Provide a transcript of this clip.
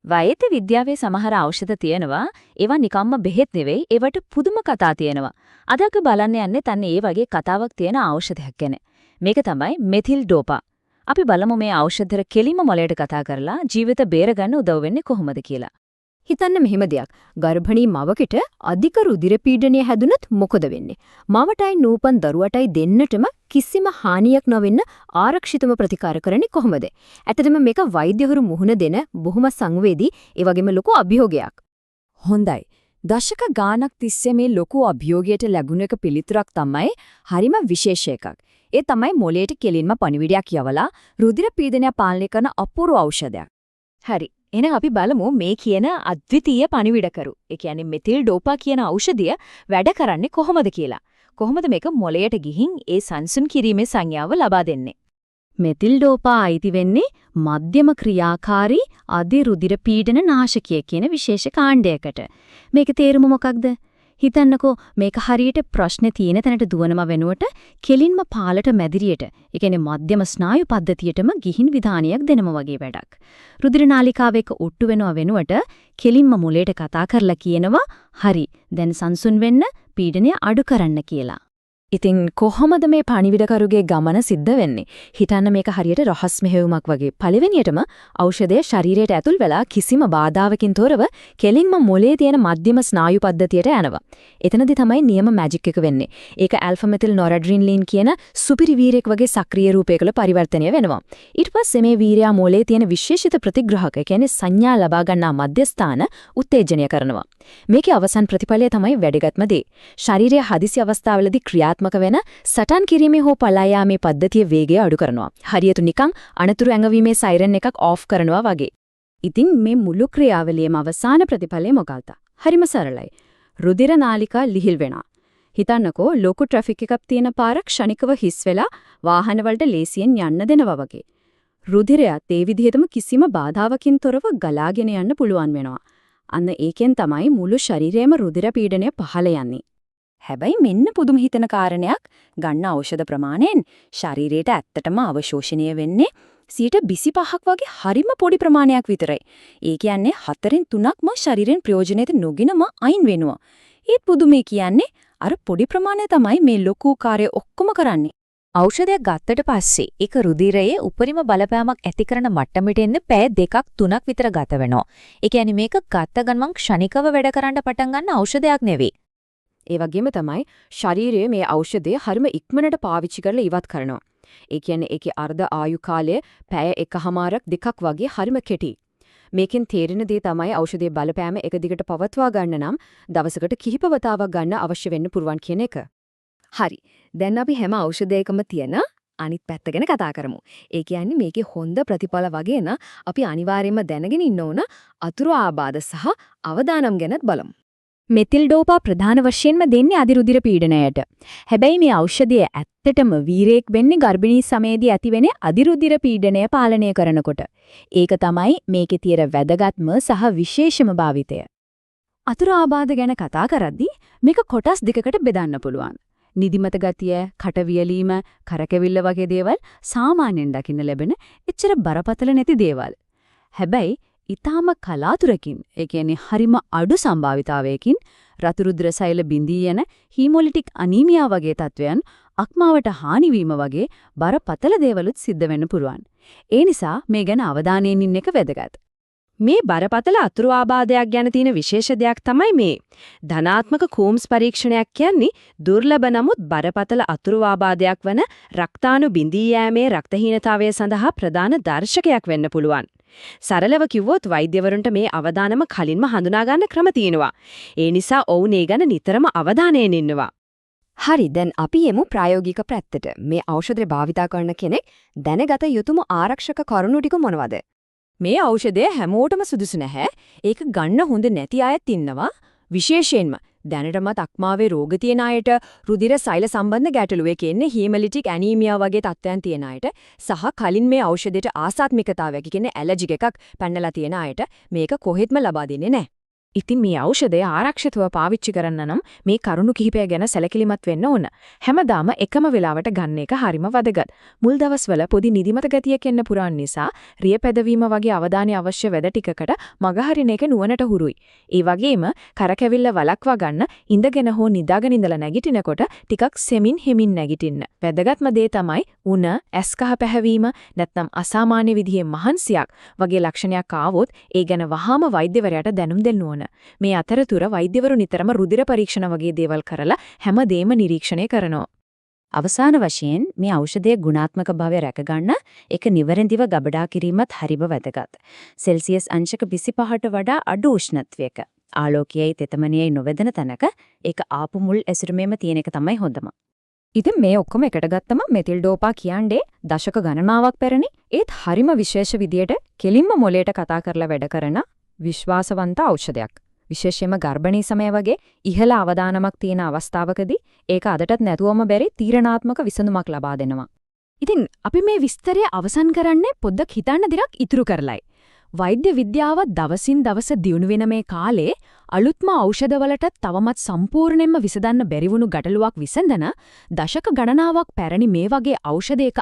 වෛද්‍ය විද්‍යාවේ සමහර ඖෂධ තියෙනවා. ඒවා නිකම්ම බෙහෙත් නෙවෙයි. ඒවට පුදුම කතා තියෙනවා. අද අපි බලන්න යන්නේ තන්නේ ඒ වගේ කතාවක් තියෙන ඖෂධයක් ගැන. මේක තමයි මෙතිල් ඩෝපා. අපි බලමු මේ ඖෂධතර කෙලිම මොලයට කතා කරලා ජීවිත බේරගන්න උදව් වෙන්නේ කොහොමද කියලා. හිතන්න මෙහෙම දෙයක්. ගර්භණී මවකට අධික රුධිර පීඩනය හැදුනොත් මොකද වෙන්නේ? මවටයි නූපන් දරුවටයි දෙන්නටම කිසිම හානියක් නොවෙන්න ආරක්ෂිතම ප්‍රතිකාර කරන්නේ කොහොමද? ඇත්තටම මේක වෛද්‍යවරු මුහුණ දෙන බොහොම සංවේදී ඒ වගේම ලොකු අභියෝගයක්. හොඳයි. දශක ගාණක් තිස්සේ මේ ලොකු අභියෝගයට ලැබුණ එක පිළිතුරක් තමයි හරිම විශේෂ එකක්. ඒ තමයි මොළයට කෙලින්ම පණිවිඩයක් යවලා රුධිර පීඩනය පාලනය කරන අපූර්ව ඖෂධයක්. හරි. එහෙනම් අපි බලමු මේ කියන අද්විතීය පණිවිඩකරු. ඒ කියන්නේ මෙතිල් ඩෝපා කියන ඖෂධය වැඩ කරන්නේ කොහොමද කියලා. කොහොමද මේක මොළයට ගිහින් ඒ සංසුන් කිරීමේ සංඥාව ලබා දෙන්නේ? මෙතිල් ඩෝපා අයිති වෙන්නේ මධ්‍යම ක්‍රියාකාරී අධි රුධිර පීඩන නාශකය කියන විශේෂ කාණ්ඩයකට. මේක තේරුම මොකක්ද? හිතන්නකෝ මේක හරියට ප්‍රශ්නේ තියෙන තැනට දුවනම වෙනුවට කෙලින්ම පාලට මැදිරියට, ඒ කියන්නේ මධ්‍යම ස්නායු පද්ධතියටම ගිහින් විධානයක් දෙනම වගේ වැඩක්. රුධිර නාලිකාව එක ඔට්ටු වෙනව වෙනුවට කෙලින්ම මොළයට කතා කරලා කියනවා හරි දැන් සංසුන් වෙන්න පීඩනය අඩු කරන්න කියලා. ඉතින් කොහොමද මේ පණිවිඩකරුගේ ගමන සිද්ධ වෙන්නේ? හිතන්න මේක හරියට රහස් මෙහෙයුමක් වගේ. පළවෙනියටම ඖෂධය ශරීරයට ඇතුල් වෙලා කිසිම බාධාවකින් තොරව කෙලින්ම මොළයේ තියෙන මධ්‍යම ස්නායු පද්ධතියට යනවා. එතනදී තමයි නියම මැජික් එක වෙන්නේ. ඒක ඇල්ෆා මෙතිල් නොරැඩ්‍රිනලින් කියන සුපිරි වීරයෙක් වගේ සක්‍රීය රූපයකට පරිවර්තනය වෙනවා. ඊට පස්සේ මේ වීරයා මොළයේ තියෙන විශේෂිත ප්‍රතිග්‍රහක, කියන්නේ සංඥා ලබා ගන්නා මධ්‍යස්ථාන උත්තේජනය කරනවා. මේකේ අවසන් ප්‍රතිඵලය තමයි වැදගත්ම දේ. ශරීරයේ හදිසි අවස්ථාවලදී ක්‍රියාත්මක වෙන සටන් කිරීමේ හෝ පලා යාමේ පද්ධතිය වේගය අඩු කරනවා. හරියට නිකන් අනතුරු ඇඟවීමේ සයිරන් එකක් ඔෆ් කරනවා වගේ. ඉතින් මේ මුළු ක්‍රියාවලියේම අවසාන ප්‍රතිඵලය මොකක්ද? හරිම සරලයි. රුධිර නාලිකා ලිහිල් වෙනවා. හිතන්නකෝ ලොකු ට්‍රැෆික් එකක් තියෙන පාරක් ක්ෂණිකව හිස් වෙලා වාහන වලට ලේසියෙන් යන්න දෙනවා වගේ. රුධිරයත් ඒ විදිහටම කිසිම බාධාවකින් තොරව ගලාගෙන යන්න පුළුවන් වෙනවා. අන්න ඒකෙන් තමයි මුළු ශරීරයේම රුධිර පීඩනය පහළ යන්නේ. හැබැයි මෙන්න පුදුම හිතන කාරණයක්, ගන්න ඖෂධ ප්‍රමාණයෙන් ශරීරයට ඇත්තටම අවශෝෂණය වෙන්නේ 25ක් වගේ හරිම පොඩි ප්‍රමාණයක් විතරයි. ඒ කියන්නේ 4න් 3ක්ම ශරීරෙන් ප්‍රයෝජනෙට නොගෙනම අයින් වෙනවා. ඒත් පුදුමේ කියන්නේ අර පොඩි ප්‍රමාණය තමයි මේ ලොකු කාර්ය ඔක්කොම කරන්නේ. ඖෂධයක් ගත්තට පස්සේ ඒක රුධිරයේ උපරිම බලපෑමක් ඇති කරන මට්ටමට එන්න පැය 2ක් 3ක් විතර ගත වෙනවා. ඒ කියන්නේ මේක ගත්ත ගමන් ක්ෂණිකව වැඩ කරන්න පටන් ගන්න ඖෂධයක් නෙවෙයි. ඒ වගේම තමයි ශරීරයේ මේ ඖෂධය හරිම ඉක්මනට පාවිච්චි කරලා ඉවත් කරනවා. ඒ කියන්නේ ඒකේ අර්ධ ආයු කාලය පැය 1කමාරක් 2ක් වගේ හරිම කෙටි. මේකෙන් තේරෙන දේ තමයි ඖෂධයේ බලපෑම එක දිගට පවත්වා ගන්න නම් දවසකට කිහිප වතාවක් ගන්න අවශ්‍ය වෙන්න පුරුවන් කියන එක. හරි. දැන් අපි හැම ඖෂධයකම තියෙන අනිත් පැත්ත ගැන කතා කරමු. ඒ කියන්නේ මේකේ හොඳ ප්‍රතිඵල වගේ න අපි අනිවාර්යයෙන්ම දැනගෙන ඉන්න ඕන අතුරු ආබාධ සහ අවදානම් ගැනත් බලමු. මෙතිල් ඩෝපා ප්‍රධාන වශයෙන්ම දෙන්නේ අධිරුධිර පීඩනයට. හැබැයි මේ ඖෂධය ඇත්තටම වීරයෙක් වෙන්නේ ගර්භණී සමයේදී ඇතිවෙන අධිරුධිර පීඩනය පාලනය කරනකොට. ඒක තමයි මේකේ තියෙන වැදගත්ම සහ විශේෂම භාවිතය. අතුරු ආබාධ ගැන කතා කරද්දී මේක කොටස් දෙකකට බෙදන්න පුළුවන්. නිදිමත ගතිය, කටවියලීම, කරකැවිල්ල වගේ දේවල් සාමාන්‍යයෙන් දකින්න ලැබෙන එච්චර බරපතල නැති දේවල්. හැබැයි ඊටාම කලාතුරකින්, ඒ කියන්නේ හරිම අඩු සම්භාවිතාවයකින් රතු රුධිර සෛල බිඳී යන හීමොලිටික් අනීමියා වගේ තත්වයන්, අක්මාවට හානි වීම වගේ බරපතල දේවලුත් සිද්ධ වෙන්න පුළුවන්. ඒ නිසා මේ ගැන අවධානයෙන් ඉන්න එක වැදගත්. මේ බරපතල අතුරු ආබාධයක් ගැන තියෙන විශේෂ දෙයක් තමයි මේ. ධනාත්මක කූම්ස් පරීක්ෂණයක් කියන්නේ දුර්ලභ නමුත් බරපතල අතුරු ආබාධයක් වන රක්තාණු බිඳී යෑමේ රක්තහීනතාවය සඳහා ප්‍රධාන දර්ශකයක් වෙන්න පුළුවන්. සරලව කිව්වොත් වෛද්‍යවරුන්ට මේ අවදානම කලින්ම හඳුනා ගන්න ක්‍රම තියෙනවා. ඒ නිසා ඔවුන් ඒ ගැන නිතරම අවධානයෙන් ඉන්නවා. හරි, දැන් අපි යමු ප්‍රායෝගික පැත්තට. මේ ඖෂධය භාවිතා කරන කෙනෙක් දැනගත යුතුම ආරක්ෂක කරුණු ටික මොනවද? මේ ඖෂධය හැමෝටම සුදුසු නැහැ. ඒක ගන්න හොඳ නැති අයත් ඉන්නවා. විශේෂයෙන්ම දැනටමත් අක්මාවේ රෝග තියෙන අයට, රුධිර සෛල සම්බන්ධ ගැටලු, ඒ කියන්නේ හීමොලිටික් ඇනීමියා වගේ තත්ත්වයන් තියෙන අයට, සහ කලින් මේ ඖෂධයට ආසාත්මිකතාවයක්, කියන්නේ ඇලර්ජික් එකක් පැනලා තියෙන අයට මේක කොහෙත්ම ලබා දෙන්නේ නැහැ. ඉතින් මේ ඖෂධය ආරක්ෂිතව පාවිච්චි කරන්න නම් මේ කරුණු කිහිපය ගැන සැලකිලිමත් වෙන්න ඕන. හැමදාම එකම වෙලාවට ගන්න එක හරිම වැදගත්. මුල් දවස්වල පොඩි නිදිමත ගතියක් එන්න පුරාන් නිසා රිය පැදවීම වගේ අවධානය අවශ්‍ය වැඩ ටිකකට මගහරින එක නුවණට හුරුයි. ඒ වගේම කරකැවිල්ල වළක්වා ගන්න ඉඳගෙන හෝ නිදාගෙන ඉඳලා නැගිටිනකොට ටිකක් සෙමින් හෙමින් නැගිටින්න. වැදගත්ම දේ තමයි උණ, ඇස්කහ පැහැවීම, නැත්නම් අසාමාන්‍ය විදිහේ මහන්සියක් වගේ ලක්ෂණයක් ආවොත් ඒ ගැන වහාම වෛද්‍යවරයාට දැනුම් දෙන්න ඕන. මේ අතරතුර වෛද්‍යවරු නිතරම රුධිර පරීක්ෂණ වගේ දේවල් කරලා හැමදේම නිරීක්ෂණය කරනවා. අවසාන වශයෙන් මේ ඖෂධයේ ගුණාත්මක භාවය රැකගන්න ඒක නිවැරදිව ගබඩා කිරීමත් හරිම වැදගත්. සෙල්සියස් අංශක 25ට වඩා අඩු උෂ්ණත්වයක ආලෝකයයි තෙතමනියයි නොවැදෙන තැනක ඒක ආපු මුල් ඇසුරුමේම තියෙන එක තමයි හොඳම. ඉතින් මේ ඔක්කොම එකට ගත්තම මෙතිල් ඩෝපා කියන්නේ දශක ගණනාවක් පැරණි ඒත් හරිම විශේෂ විදියට කෙලින්ම මොලේට කතා කරලා වැඩ කරන විශ්වාසවන්ත ඖෂධයක්. විශේෂයෙන්ම ගර්භණී සමය වගේ ඉහළ අවදානමක් තියෙන අවස්ථාවකදී ඒක අදටත් නැතුවම බැරි තීරණාත්මක විසඳුමක් ලබා දෙනවා. ඉතින් අපි මේ විස්තරය අවසන් කරන්නේ පොඩ්ඩක් හිතන්න දිරක් ඉතුරු කරලයි. වෛද්‍ය විද්‍යාව දවසින් දවස දියුණු වෙන මේ කාලේ අලුත්ම ඖෂධවලට තවමත් සම්පූර්ණයෙන්ම විසඳන්න බැරි වුණු ගැටලුවක් විසඳන දශක ගණනාවක් පැරණි මේ වගේ ඖෂධයක